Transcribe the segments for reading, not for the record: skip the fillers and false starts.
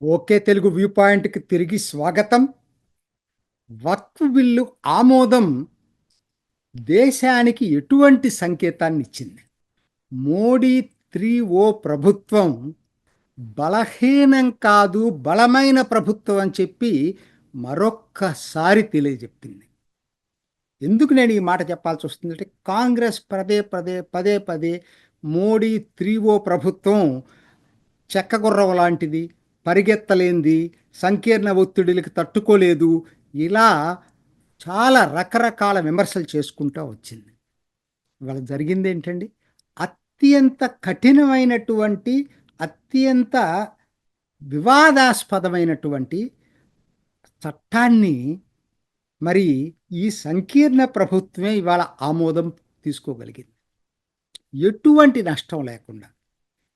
Okay Telugu view పాయింట్కి తిరిగి స్వాగతం. వక్ఫ్ బిల్లు ఆమోదం దేశానికి ఎటువంటి సంకేతాన్ని ఇచ్చింది? మోడీ 3O ప్రభుత్వం బలహీనం కాదు, బలమైన ప్రభుత్వం అని చెప్పి మరొక్కసారి తెలియజెప్పింది. ఎందుకు నేను ఈ మాట చెప్పాల్సి వస్తుందంటే, కాంగ్రెస్ పదే పదే పదే పదే మోడీ 3O ప్రభుత్వం చెక్కగుర్రం లాంటిది, పరిగెత్తలేంది, సంకీర్ణ ఒత్తిడిలకు తట్టుకోలేదు, ఇలా చాలా రకరకాల విమర్శలు చేసుకుంటూ వచ్చింది. ఇవాళ జరిగిందేంటండి? అత్యంత కఠినమైనటువంటి, అత్యంత వివాదాస్పదమైనటువంటి చట్టాన్ని మరి ఈ సంకీర్ణ ప్రభుత్వమే ఇవాళ ఆమోదం తీసుకోగలిగింది. ఎటువంటి నష్టం లేకుండా.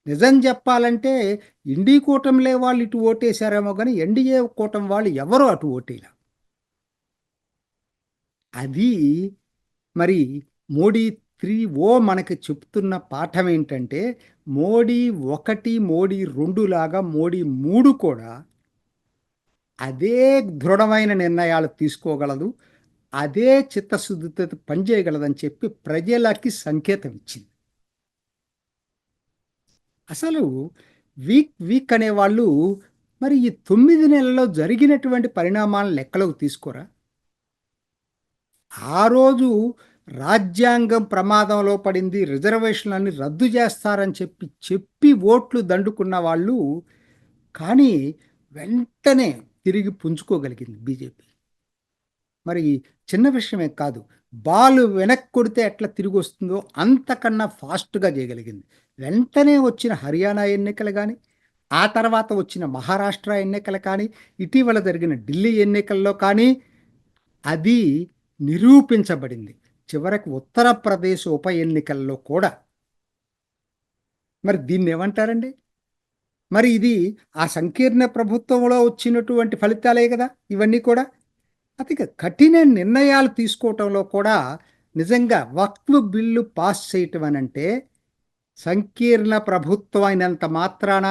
నిజం చెప్పాలంటే ఇండీ కూటమిలే వాళ్ళు ఇటు ఓటేశారేమో కానీ ఎన్డీఏ కూటమి వాళ్ళు ఎవరు అటు ఓటేలా. అది మరి మోడీ 3O మనకి చెప్తున్న పాఠం ఏంటంటే, మోడీ 1, మోడీ 2 లాగా మోడీ 3 కూడా అదే దృఢమైన నిర్ణయాలు తీసుకోగలదు, అదే చిత్తశుద్ధితో పనిచేయగలదని చెప్పి ప్రజలకి సంకేతం ఇచ్చింది. అసలు వీక్ వీక్ అనేవాళ్ళు మరి ఈ 9 నెలల్లో జరిగినటువంటి పరిణామాలను లెక్కలోకి తీసుకోరా? ఆ రోజు రాజ్యాంగం ప్రమాదంలో పడింది, రిజర్వేషన్‌లన్నీ రద్దు చేస్తారని చెప్పి ఓట్లు దండుకున్న వాళ్ళు, కానీ వెంటనే తిరిగి పుంజుకోగలిగింది బీజేపీ. మరి చిన్న విషయమే కాదు. బాల్ వెనక్కి కొడితే ఎట్లా తిరిగొస్తుందో అంతకన్నా ఫాస్ట్‌గా చేయగలిగింది. వెంటనే వచ్చిన హర్యానా ఎన్నికలు గాని, ఆ తర్వాత వచ్చిన మహారాష్ట్ర ఎన్నికలు కానీ, ఇటీవల జరిగిన ఢిల్లీ ఎన్నికల్లో కానీ అది నిరూపించబడింది. చివరకు ఉత్తరప్రదేశ్ ఉప ఎన్నికల్లో కూడా. మరి దీన్నేమంటారండి? మరి ఇది ఆ సంకీర్ణ ప్రభుత్వంలో వచ్చినటువంటి ఫలితాలే గదా! ఇవన్నీ కూడా. అతిగా కఠిన నిర్ణయాలు తీసుకోవటంలో కూడా నిజంగా వక్ఫ్ బిల్లు పాస్ చేయటం అనంటే, సంకీర్ణ ప్రభుత్వం అయినంత మాత్రాన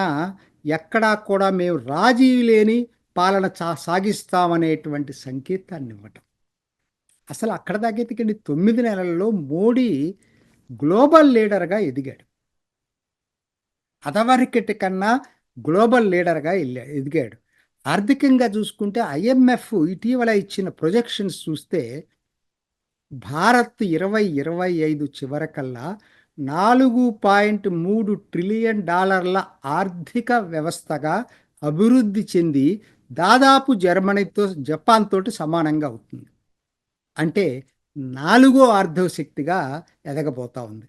ఎక్కడా కూడా మేము రాజీ లేని పాలన సాగిస్తామనేటువంటి సంకేతాన్నివ్వటం. అసలు అక్కడ దాకెత్తికండి 9 నెలల్లో మోడీ గ్లోబల్ లీడర్‌గా ఎదిగాడు. అదవరకటి కన్నా గ్లోబల్ లీడర్‌గా ఎదిగాడు. ఆర్థికంగా చూసుకుంటే ఐఎంఎఫ్ ఇటీవల ఇచ్చిన ప్రొజెక్షన్స్ చూస్తే భారత్ 2025 చివరకల్లా $4.3 ట్రిలియన్ ఆర్థిక వ్యవస్థగా అభివృద్ధి చెంది దాదాపు జర్మనీతో, జపాన్ తోటి సమానంగా అవుతుంది. అంటే నాలుగో ఆర్థిక శక్తిగా ఎదగబోతా ఉంది.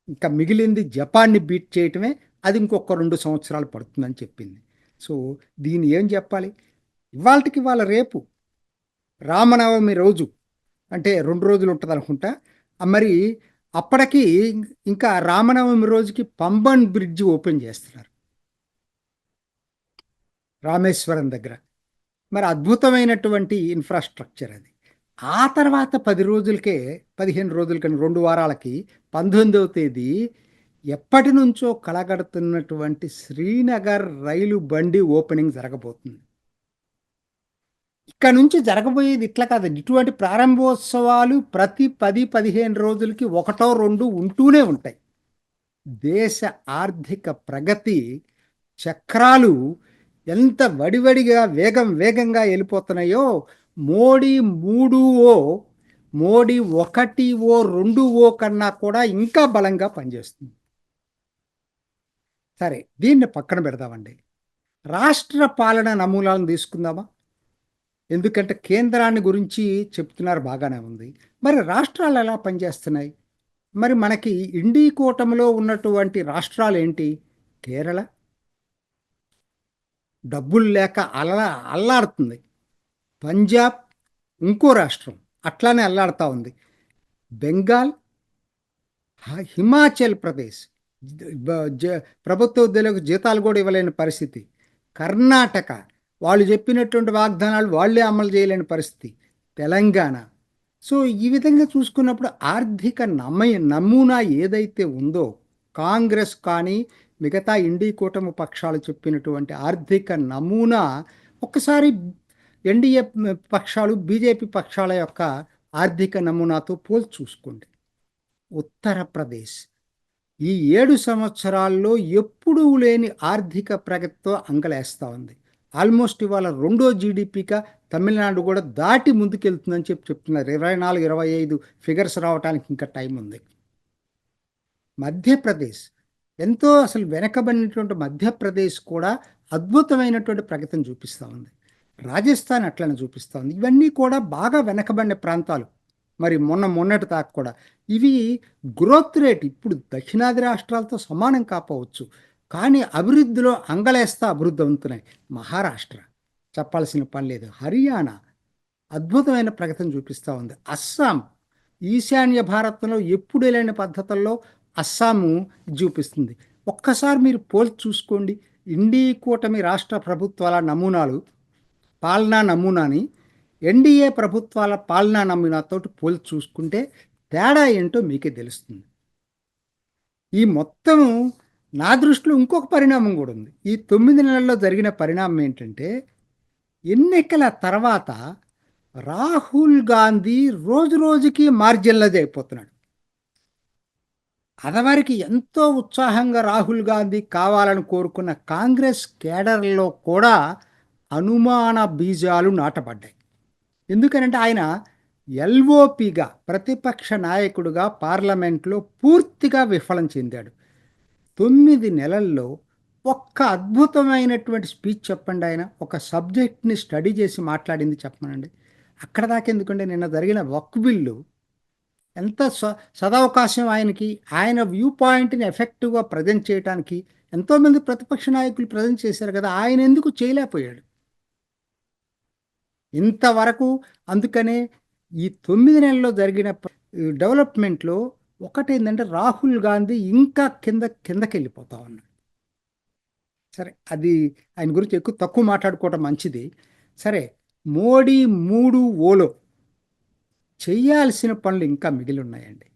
ఇంకా మిగిలింది జపాన్‌ని బీట్ చేయటమే. అది ఇంకొక 2 సంవత్సరాలు పడుతుందని చెప్పింది. సో, దీన్ని ఏం చెప్పాలి? ఇవాల్టికి ఇవాళ రేపు రామనవమి రోజు అంటే 2 రోజులు ఉంటదనుకుంటా. మరి అప్పటికి ఇంకా రామనవమి రోజుకి పంబన్ బ్రిడ్జ్ ఓపెన్ చేస్తున్నారు రామేశ్వరం దగ్గర. మరి అద్భుతమైనటువంటి ఇన్‌ఫ్రాస్ట్రక్చర్ అది. ఆ తర్వాత 10 రోజులకే, 15 రోజులకని 2 వారాలకి 19వ తేదీ ఎప్పటినుంచో కలగడుతున్నటువంటి శ్రీనగర్ రైలు బండి ఓపెనింగ్ జరగబోతుంది. ఇక్కడ నుంచి జరగబోయేది ఇట్లా కాదండి. ఇటువంటి ప్రారంభోత్సవాలు ప్రతి 10, 15 రోజులకి ఒకటో, 2 ఉంటూనే ఉంటాయి. దేశ ఆర్థిక ప్రగతి చక్రాలు ఎంత వడివడిగా వేగంగా వెళ్ళిపోతున్నాయో, మోడీ 3ఓ, మోడీ 1ఓ, 2ఓ కన్నా కూడా ఇంకా బలంగా పనిచేస్తుంది. సరే, దీన్ని పక్కన పెడదామండి. రాష్ట్ర పాలన నమూనాలను తీసుకుందామా? ఎందుకంటే కేంద్రాన్ని గురించి చెప్తున్నారు, బాగానే ఉంది. మరి రాష్ట్రాలు ఎలా పనిచేస్తున్నాయి? మరి మనకి ఇండీ కూటమిలో ఉన్నటువంటి రాష్ట్రాలేంటి? కేరళ డబ్బులు లేక అల్లాడుతుంది. పంజాబ్ ఇంకో రాష్ట్రం అట్లానే అల్లాడుతూ ఉంది. బెంగాల్, హిమాచల్ ప్రదేశ్ ప్రభుత్వ ఉద్యోగులకు జీతాలు కూడా ఇవ్వలేని పరిస్థితి. కర్ణాటక వాళ్ళు చెప్పినటువంటి వాగ్దానాలు వాళ్ళే అమలు చేయలేని పరిస్థితి. తెలంగాణ. సో ఈ విధంగా చూసుకున్నప్పుడు ఆర్థిక నమూనా ఏదైతే ఉందో, కాంగ్రెస్ కానీ మిగతా ఇండీ కూటమి పక్షాలు చెప్పినటువంటి ఆర్థిక నమూనా ఒక్కసారి ఎన్డీఏ పక్షాలు బీజేపీ పక్షాల యొక్క ఆర్థిక నమూనాతో పోల్చి చూసుకోండి. ఉత్తరప్రదేశ్ ఈ 7 సంవత్సరాల్లో ఎప్పుడూ లేని ఆర్థిక ప్రగతితో అంగలేస్తూ ఉంది. ఆల్మోస్ట్ ఇవాళ రెండో జీడిపిగా తమిళనాడు కూడా దాటి ముందుకెళ్తుందని చెప్తున్నారు. 24, 25 ఫిగర్స్ రావడానికి ఇంకా టైం ఉంది. మధ్యప్రదేశ్ ఎంతో అసలు వెనకబడినటువంటి మధ్యప్రదేశ్ కూడా అద్భుతమైనటువంటి ప్రగతిని చూపిస్తూ ఉంది. రాజస్థాన్ అట్లనే చూపిస్తూ ఉంది. ఇవన్నీ కూడా బాగా వెనకబడిన ప్రాంతాలు. మరి మొన్నటి దాకా కూడా ఇవి గ్రోత్ రేట్ ఇప్పుడు దక్షిణాది రాష్ట్రాలతో సమానం కాకపోవచ్చు, కానీ అభివృద్ధిలో అంగలేస్తా అభివృద్ధి అవుతున్నాయి. మహారాష్ట్ర చెప్పాల్సిన పని లేదు. హర్యానా అద్భుతమైన ప్రగతిని చూపిస్తూ ఉంది. అస్సాం ఈశాన్య భారతంలో ఎప్పుడు లేని పద్ధతుల్లో అస్సాము చూపిస్తుంది. ఒక్కసారి మీరు పోల్చి చూసుకోండి. ఇండీ కూటమి రాష్ట్ర ప్రభుత్వాల నమూనాలు పాలనా నమూనాని ఎన్డీఏ ప్రభుత్వాల పాలనా నమూనాతో పోల్చి చూసుకుంటే తేడా ఏంటో మీకే తెలుస్తుంది. ఈ మొత్తం నా దృష్టిలో ఇంకొక పరిణామం కూడా ఉంది. ఈ 9 నెలల్లో జరిగిన పరిణామం ఏంటంటే, ఎన్నికల తర్వాత రాహుల్ గాంధీ రోజు రోజుకి మార్జిన్లది అయిపోతున్నాడు. అదివరకు ఎంతో ఉత్సాహంగా రాహుల్ గాంధీ కావాలని కోరుకున్న కాంగ్రెస్ కేడర్లో కూడా అనుమాన బీజాలు నాటబడ్డాయి. ఎందుకనంటే ఆయన ఎల్ఓపిగా ప్రతిపక్ష నాయకుడిగా పార్లమెంట్లో పూర్తిగా విఫలం చెందాడు. 9 నెలల్లో ఒక్క అద్భుతమైనటువంటి స్పీచ్ చెప్పండి. ఆయన ఒక సబ్జెక్ట్ని స్టడీ చేసి మాట్లాడింది చెప్పమనండి. అక్కడ దాకా ఎందుకంటే నిన్న జరిగిన వక్ఫ్ బిల్లు ఎంత సదవకాశం ఆయనకి, ఆయన వ్యూ పాయింట్ని ఎఫెక్టివ్గా ప్రజెంట్ చేయడానికి ఎంతోమంది ప్రతిపక్ష నాయకులు ప్రజెంట్ చేశారు కదా, ఆయన ఎందుకు చేయలేకపోయాడు ఇంతవరకు? అందుకనే ఈ 9 నెలల్లో జరిగిన డెవలప్మెంట్లో ఒకటేంటంటే రాహుల్ గాంధీ ఇంకా కిందకి వెళ్ళిపోతా ఉన్నాడు. సరే, అది ఆయన గురించి తక్కువ మాట్లాడుకోవటం మంచిది. సరే, మోడీ 3Oలో చేయాల్సిన పనులు ఇంకా మిగిలి ఉన్నాయండి.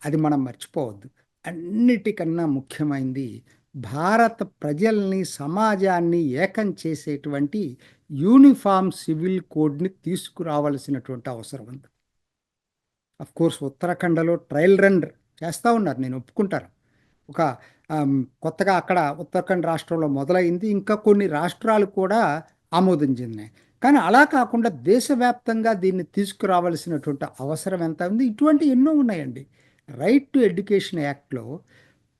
అది మనం మర్చిపోవద్దు. అన్నిటికన్నా ముఖ్యమైనది భారత ప్రజల్ని, సమాజాన్ని ఏకం చేసేటువంటి యూనిఫామ్ సివిల్ కోడ్ని తీసుకురావాల్సినటువంటి అవసరం ఉంది. కోర్స్ ఉత్తరాఖండ్లో ట్రయల్ రన్ చేస్తూ ఉన్నారు, నేను ఒప్పుకుంటాను. ఒక కొత్తగా అక్కడ ఉత్తరాఖండ్ రాష్ట్రంలో మొదలైంది, ఇంకా కొన్ని రాష్ట్రాలు కూడా ఆమోదం చెందినాయి. కానీ అలా కాకుండా దేశవ్యాప్తంగా దీన్ని తీసుకురావాల్సినటువంటి అవసరం ఎంత ఉంది. ఇటువంటి ఎన్నో ఉన్నాయండి. రైట్ టు ఎడ్యుకేషన్ యాక్ట్లో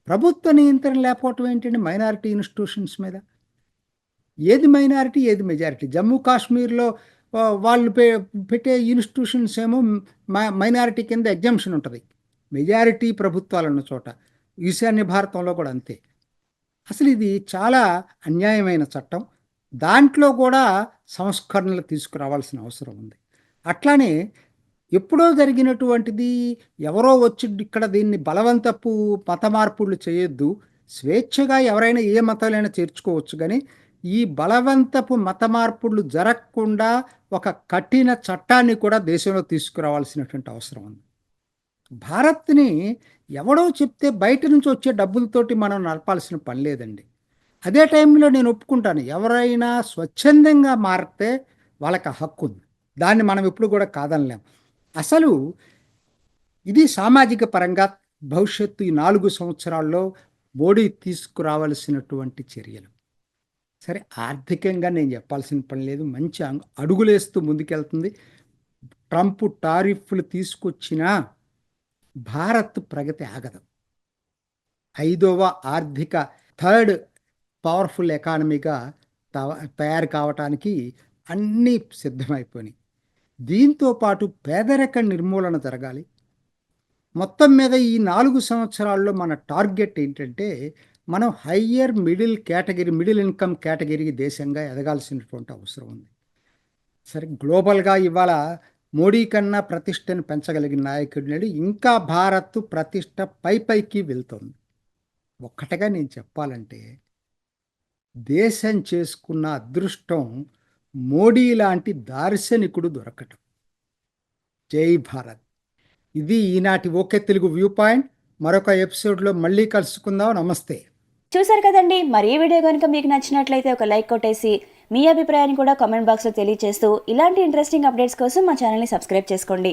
ప్రభుత్వ నియంత్రణ లేకపోవటం ఏంటండి మైనారిటీ ఇన్స్టిట్యూషన్స్ మీద? ఏది మైనారిటీ, ఏది మెజారిటీ? జమ్మూ కాశ్మీర్లో వాళ్ళు పెట్టే ఇన్స్టిట్యూషన్స్ ఏమో మైనారిటీ కింద ఎగ్జంప్షన్ ఉంటుంది, మెజారిటీ ప్రభుత్వాలు ఉన్న చోట. ఈశాన్య భారతంలో కూడా అంతే. అసలు ఇది చాలా అన్యాయమైన చట్టం. దాంట్లో కూడా సంస్కరణలు తీసుకురావాల్సిన అవసరం ఉంది. అట్లానే ఎప్పుడో జరిగినటువంటిది ఎవరో వచ్చి ఇక్కడ దీన్ని బలవంతపు మత మార్పులు చేయొద్దు, స్వేచ్ఛగా ఎవరైనా ఏ మతాలైనా చేర్చుకోవచ్చు, కానీ ఈ బలవంతపు మత మార్పులు జరగకుండా ఒక కఠిన చట్టాన్ని కూడా దేశంలో తీసుకురావాల్సినటువంటి అవసరం ఉంది. భారత్ని ఎవడో చెప్తే బయట నుంచి వచ్చే డబ్బులతోటి మనం నడపాల్సిన పని లేదండి. అదే టైంలో నేను ఒప్పుకుంటాను, ఎవరైనా స్వచ్ఛందంగా మారితే వాళ్ళకి హక్కు ఉంది, దాన్ని మనం ఎప్పుడు కూడా కాదనలేం. అసలు ఇది సామాజిక పరంగా భవిష్యత్తు ఈ 4 సంవత్సరాల్లో మోడీ తీసుకురావాల్సినటువంటి చర్యలు. సరే, ఆర్థికంగా నేను చెప్పాల్సిన పని లేదు, మంచి అడుగులేస్తూ ముందుకెళ్తుంది. ట్రంప్ టారిఫ్లు తీసుకొచ్చినా భారత్ ప్రగతి ఆగదు. 5వ ఆర్థిక థర్డ్ పవర్ఫుల్ ఎకానమీగా తయారు కావటానికి అన్నీ సిద్ధమైపోయినాయి. దీంతో పాటు పేదరిక నిర్మూలన జరగాలి. మొత్తం మీద ఈ 4 సంవత్సరాల్లో మన టార్గెట్ ఏంటంటే, మనం హయ్యర్ మిడిల్ ఇన్కమ్ కేటగిరీ దేశంగా ఎదగాల్సినటువంటి అవసరం ఉంది. సరే, గ్లోబల్గా ఇవాళ మోడీ కన్నా ప్రతిష్టను పెంచగలిగిన నాయకుడు నేడు. ఇంకా భారత్ ప్రతిష్ట పైకి వెళ్తుంది. ఒక్కటగా నేను చెప్పాలంటే, దేశం చేసుకున్న అదృష్టం మోడీ లాంటి దార్శనికుడు దొరకటం. జై భారత్. ఇది ఈనాటి ఓకే తెలుగు వ్యూ పాయింట్. మరొక ఎపిసోడ్లో మళ్ళీ కలుసుకుందాం. నమస్తే. చూసారు కదండి, మరి ఈ వీడియో కనుక మీకు నచ్చినట్లయితే ఒక లైక్ కొట్టేసి మీ అభిప్రాయాన్ని కూడా కామెంట్ బాక్స్లో తెలియజేస్తూ ఇలాంటి ఇంట్రెస్టింగ్ అప్డేట్స్ కోసం మా ఛానల్ని సబ్స్క్రైబ్ చేసుకోండి.